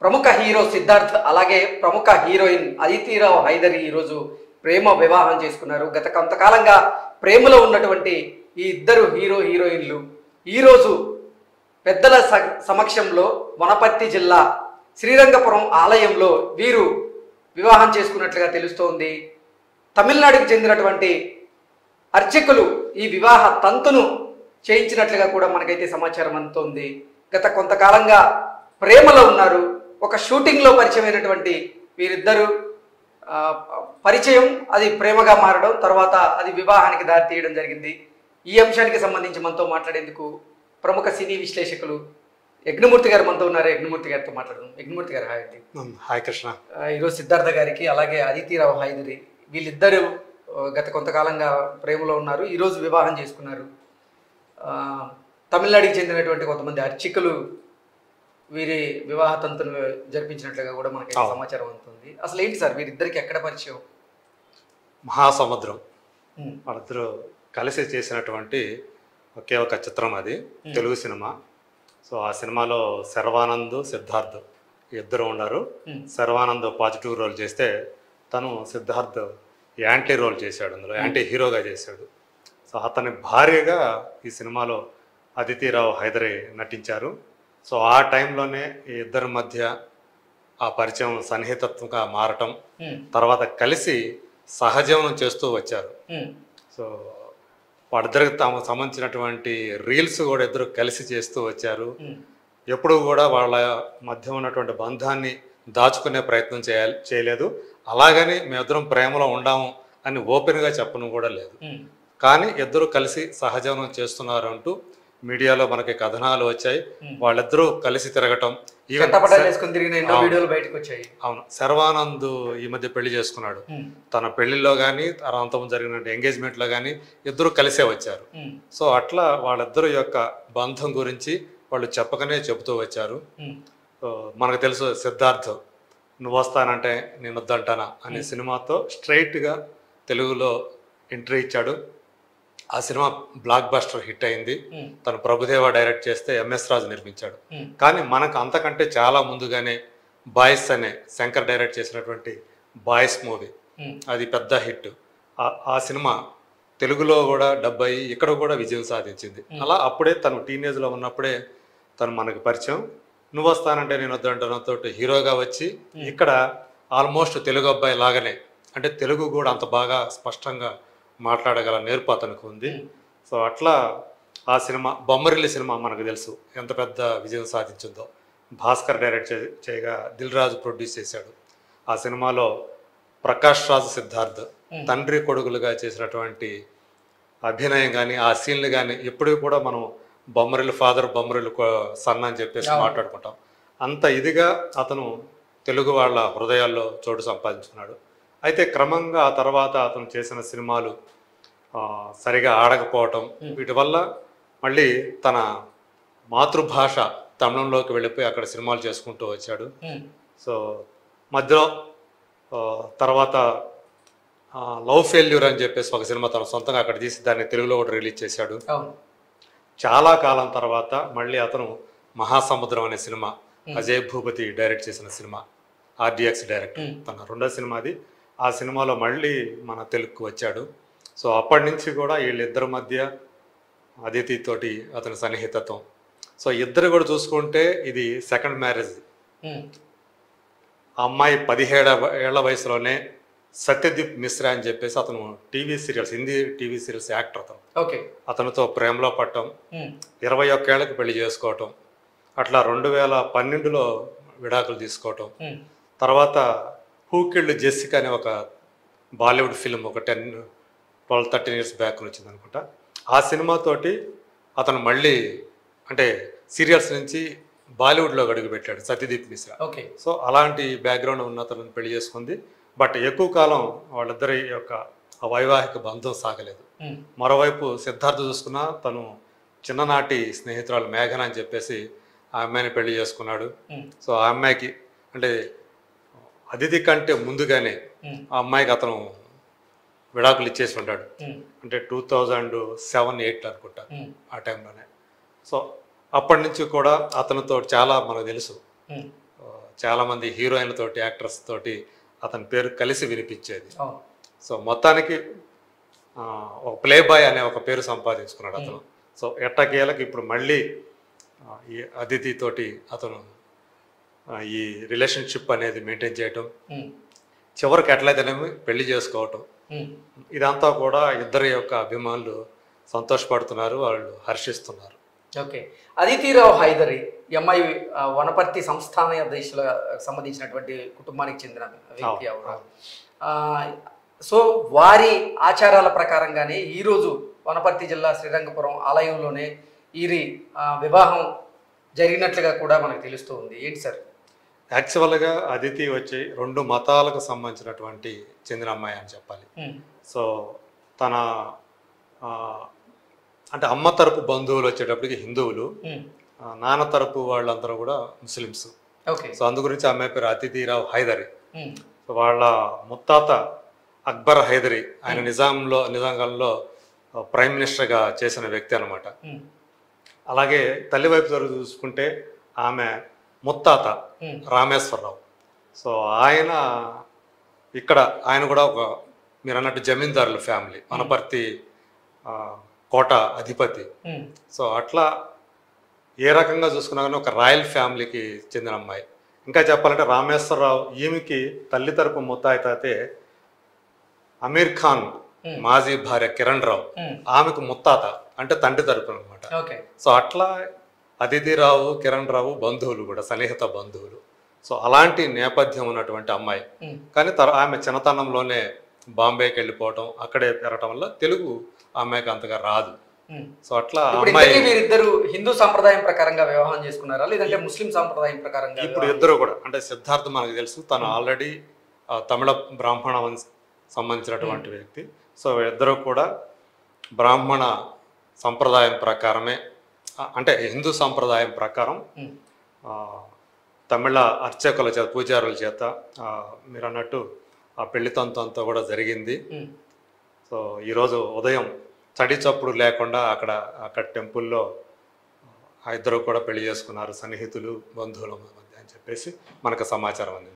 ప్రముఖ హీరో సిద్ధార్థ్ అలాగే ప్రముఖ హీరోయిన్ అదితిరావు హైదరి ఈరోజు ప్రేమ వివాహం చేసుకున్నారు. గత కొంతకాలంగా ప్రేమలో ఉన్నటువంటి ఈ ఇద్దరు హీరోయిన్లు ఈరోజు పెద్దల సమక్షంలో వనపర్తి జిల్లా శ్రీరంగపురం ఆలయంలో వీరు వివాహం చేసుకున్నట్లుగా తెలుస్తోంది. తమిళనాడుకు చెందినటువంటి అర్చకులు ఈ వివాహ తంతును చేయించినట్లుగా కూడా మనకైతే సమాచారం అందుతోంది. గత కొంతకాలంగా ప్రేమలో ఉన్నారు. ఒక షూటింగ్లో పరిచయమైనటువంటి వీరిద్దరూ పరిచయం అది ప్రేమగా మారడం, తర్వాత అది వివాహానికి దారి తీయడం జరిగింది. ఈ అంశానికి సంబంధించి మనతో మాట్లాడేందుకు ప్రముఖ సినీ విశ్లేషకులు యజ్ఞమూర్తి గారు మనతో ఉన్నారు. యజ్ఞమూర్తి గారితో మాట్లాడదాం. యజ్ఞమూర్తి గారు హాయ్ అండి. హాయ్ కృష్ణ. ఈరోజు సిద్ధార్థ గారికి అలాగే అదితిరావు హైదరి వీళ్ళిద్దరూ గత కొంతకాలంగా ప్రేమలో ఉన్నారు. ఈరోజు వివాహం చేసుకున్నారు. తమిళనాడుకి చెందినటువంటి కొంతమంది అర్చకులు వీరి వివాహ తంతును జరిపించినట్లుగా కూడా మనకి సమాచారం అందుతుంది. అసలు ఏంటి సార్ వీరిద్దరికి ఎక్కడ పరిచయం? మహాసముద్రం వాళ్ళిద్దరూ కలిసి చేసినటువంటి ఒకే ఒక చిత్రం, అది తెలుగు సినిమా. సో ఆ సినిమాలో శర్వానంద్, సిద్ధార్థ్ ఇద్దరు ఉన్నారు. శర్వానంద్ పాజిటివ్ రోల్ చేస్తే తను సిద్ధార్థ్ యాంటీ రోల్ చేశాడు, అందులో యాంటీ హీరోగా చేశాడు. సో అతని భార్యగా ఈ సినిమాలో అదితిరావు హైదరి నటించారు. సో ఆ టైంలోనే ఈ ఇద్దరి మధ్య ఆ పరిచయం సన్నిహితత్వంగా మారటం, తర్వాత కలిసి సహజీవనం చేస్తూ వచ్చారు. సో వాళ్ళిద్దరికి తమకు సంబంధించినటువంటి రీల్స్ కూడా ఇద్దరు కలిసి చేస్తూ వచ్చారు. ఎప్పుడు కూడా వాళ్ళ మధ్య ఉన్నటువంటి బంధాన్ని దాచుకునే ప్రయత్నం చేయలేదు. అలాగని మేమిద్దరం ప్రేమలో ఉండాము అని ఓపెన్గా చెప్పడం కూడా లేదు. కానీ ఇద్దరు కలిసి సహజీవనం చేస్తున్నారు అంటూ మీడియాలో మనకి కథనాలు వచ్చాయి. వాళ్ళిద్దరూ కలిసి తిరగటం, అవును. శర్వానంద్ ఈ మధ్య పెళ్లి చేసుకున్నాడు. తన పెళ్లిలో కానీ అంతం జరిగిన ఎంగేజ్మెంట్లో కానీ ఇద్దరు కలిసే వచ్చారు. సో అట్లా వాళ్ళిద్దరు యొక్క బంధం గురించి వాళ్ళు చెప్పకనే చెబుతూ వచ్చారు. మనకు తెలుసు సిద్ధార్థ్ నువ్వు వస్తానంటే నేను వద్దంటానా అనే సినిమాతో స్ట్రైట్గా తెలుగులో ఎంట్రీ ఇచ్చాడు. ఆ సినిమా బ్లాక్ బస్టర్ హిట్ అయింది. తను ప్రభుదేవ డైరెక్ట్ చేస్తే ఎంఎస్ రాజు నిర్మించాడు. కానీ మనకు అంతకంటే చాలా ముందుగానే బాయ్స్ అనే శంకర్ డైరెక్ట్ చేసినటువంటి బాయ్స్ మూవీ, అది పెద్ద హిట్. ఆ సినిమా తెలుగులో కూడా డబ్ అయ్యి ఇక్కడ కూడా విజయం సాధించింది. అలా అప్పుడే తను టీనేజ్లో ఉన్నప్పుడే తను మనకు పరిచయం. నువ్వు వస్తానంటే నేను వద్దంటతో హీరోగా వచ్చి ఇక్కడ ఆల్మోస్ట్ తెలుగు అబ్బాయి లాగానే, అంటే తెలుగు కూడా అంత బాగా స్పష్టంగా మాట్లాడగల నేర్పు అతనికి ఉంది. సో అట్లా ఆ సినిమా బొమ్మరిల్లి సినిమా మనకు తెలుసు ఎంత పెద్ద విజయం సాధించిందో. భాస్కర్ డైరెక్ట్ చేయగా దిల్ రాజు ప్రొడ్యూస్ చేశాడు. ఆ సినిమాలో ప్రకాష్ రాజ్, సిద్ధార్థ్ తండ్రి కొడుకులుగా చేసినటువంటి అభినయం కానీ ఆ సీన్లు కానీ ఎప్పుడు కూడా మనం బొమ్మరిల్లు ఫాదర్, బొమ్మరిల్లు సన్ అని చెప్పేసి మాట్లాడుకుంటాం. అంత ఇదిగా అతను తెలుగు వాళ్ళ హృదయాల్లో చోటు సంపాదించుకున్నాడు. అయితే క్రమంగా ఆ తర్వాత అతను చేసిన సినిమాలు సరిగా ఆడకపోవటం, వీటి వల్ల మళ్ళీ తన మాతృభాష తమిళంలోకి వెళ్ళిపోయి అక్కడ సినిమాలు చేసుకుంటూ వచ్చాడు. సో మధ్యలో తర్వాత లవ్ ఫెయిల్యూర్ అని చెప్పేసి ఒక సినిమా తన సొంతంగా అక్కడ తీసి దాన్ని తెలుగులో కూడా రిలీజ్ చేశాడు. చాలా కాలం తర్వాత మళ్ళీ అతను మహాసముద్రం అనే సినిమా, అజయ్ భూపతి డైరెక్ట్ చేసిన సినిమా, ఆర్డిఎక్స్ డైరెక్టర్, తన రెండో సినిమాది. ఆ సినిమాలో మళ్ళీ మన తెలుగుకు వచ్చాడు. సో అప్పటి నుంచి కూడా వీళ్ళిద్దరి మధ్య అదితి తోటి అతని సన్నిహితత్వం. సో ఇద్దరు కూడా చూసుకుంటే ఇది సెకండ్ మ్యారేజ్. ఆ అమ్మాయి 17 ఏళ్ల వయసులోనే సత్యదీప్ మిశ్రా అని చెప్పేసి అతను TV serials, Hindi TV serials actor అతను. అతనితో ప్రేమలో పట్టడం, 21 ఏళ్ళకి పెళ్లి చేసుకోవటం, అట్లా 2012లో విడాకులు తీసుకోవటం. తర్వాత హూకిల్డ్ జెస్సికా అనే ఒక బాలీవుడ్ ఫిల్మ్ ఒక 12-13 ఇయర్స్ బ్యాక్ వచ్చింది అనుకుంటా. ఆ సినిమాతోటి అతను మళ్ళీ అంటే సీరియల్స్ నుంచి బాలీవుడ్లో అడుగుపెట్టాడు సత్యదీప్ మిశ్రా. సో అలాంటి బ్యాక్గ్రౌండ్ ఉన్న అతను పెళ్లి చేసుకుంది. బట్ ఎక్కువ కాలం వాళ్ళిద్దరి యొక్క వైవాహిక బంధం సాగలేదు. మరోవైపు సిద్ధార్థ్ చూసుకున్నా తను చిన్ననాటి స్నేహితురాలు మేఘన అని చెప్పేసి ఆ అమ్మాయిని పెళ్లి చేసుకున్నాడు. సో ఆ అమ్మాయికి అంటే అదితి కంటే ముందుగానే ఆ అమ్మాయికి అతను విడాకులు ఇచ్చేసి ఉంటాడు. అంటే 2007-8 అనుకుంటా ఆ టైంలోనే. సో అప్పటి నుంచి కూడా అతనితో చాలా మనకు తెలుసు చాలామంది హీరోయిన్ తోటి యాక్టర్స్ తోటి అతని పేరు కలిసి వినిపించేది. అవును. సో మొత్తానికి ఒక ప్లే బాయ్ అనే ఒక పేరు సంపాదించుకున్నాడు అతను. సో ఎట్టకేలకు ఇప్పుడు మళ్ళీ ఈ అదితి తోటి అతను ఈ రిలేషన్షిప్ అనేది మెయింటైన్ చేయటం, చివరికి ఎట్లయితేనేమి పెళ్లి చేసుకోవటం, ఇదంతా కూడా ఇద్దరి యొక్క అభిమానులు సంతోషపడుతున్నారు, వాళ్ళు హర్షిస్తున్నారు. ఓకే. అదితిరావు హైదరీ ఈ అమ్మాయి వనపర్తి సంస్థానాధీశుల సంబంధించినటువంటి కుటుంబానికి చెందిన వ్యక్తి ఎవరు. సో వారి ఆచారాల ప్రకారంగానే ఈరోజు వనపర్తి జిల్లా శ్రీరంగపురం ఆలయంలోనే వీరి వివాహం జరిగినట్లుగా కూడా మనకు తెలుస్తూ ఉంది. ఏంటి సార్? యాక్చువల్గా అదితి వచ్చి 2 మతాలకు సంబంధించినటువంటి చెందిన అమ్మాయి అని చెప్పాలి. సో తన అంటే అమ్మ తరపు బంధువులు వచ్చేటప్పటికి హిందువులు, నాన్న తరపు వాళ్ళందరూ కూడా ముస్లిమ్స్. సో అందు గురించి అమ్మాయి పేరు అదితిరావు హైదరీ. సో వాళ్ళ ముత్తాత అక్బర్ హైదరీ, ఆయన నిజాంలో ప్రైమ్ మినిస్టర్గా చేసిన వ్యక్తి అనమాట. అలాగే తల్లి వైపు చూసుకుంటే ఆమె ముత్తాత రామేశ్వరరావు. సో ఆయన కూడా ఒక మీరు అన్నట్టు జమీందారుల ఫ్యామిలీ, వనపర్తి కోట అధిపతి. సో అట్లా ఏ రకంగా చూసుకున్నా కానీ ఒక రాయల్ ఫ్యామిలీకి చెందిన అమ్మాయి. ఇంకా చెప్పాలంటే రామేశ్వరరావు ఈమెకి తల్లి తరపు ముత్తాయితే అమీర్ ఖాన్ మాజీ భార్య కిరణ్ రావు, ఆమెకు ముత్తాత అంటే తండ్రి తరపు అనమాట. సో అట్లా అదితిరావు కిరణ్ రావు బంధువులు కూడా, సన్నిహిత బంధువులు. సో అలాంటి నేపథ్యం ఉన్నటువంటి అమ్మాయి. కానీ ఆమె చిన్నతనంలోనే బాంబేకి వెళ్ళిపోవటం, అక్కడే పెరగటం వల్ల తెలుగు అమ్మాయికి అంతగా రాదు. సో అట్లా అమ్మాయి వీరిద్దరు హిందూ సంప్రదాయం ప్రకారంగా వివాహం చేసుకున్నారా లేదంటే ముస్లిం సంప్రదాయం ప్రకారంగా? ఇప్పుడు ఇద్దరు కూడా అంటే సిద్ధార్థ్ మనకు తెలుసు, తను ఆల్రెడీ తమిళ బ్రాహ్మణ సంబంధించినటువంటి వ్యక్తి. సో ఇద్దరు కూడా బ్రాహ్మణ సంప్రదాయం ప్రకారమే, అంటే హిందూ సంప్రదాయం ప్రకారం తమిళ అర్చకుల చేత, పూజారుల చేత మీరు అన్నట్టు ఆ పెళ్లి తంతు కూడా జరిగింది. సో ఈరోజు ఉదయం చడి చప్పుడు లేకుండా అక్కడ టెంపుల్లో ఆ ఇద్దరు కూడా పెళ్లి చేసుకున్నారు, సన్నిహితులు బంధువుల మధ్య అని చెప్పేసి మనకు సమాచారం అంది.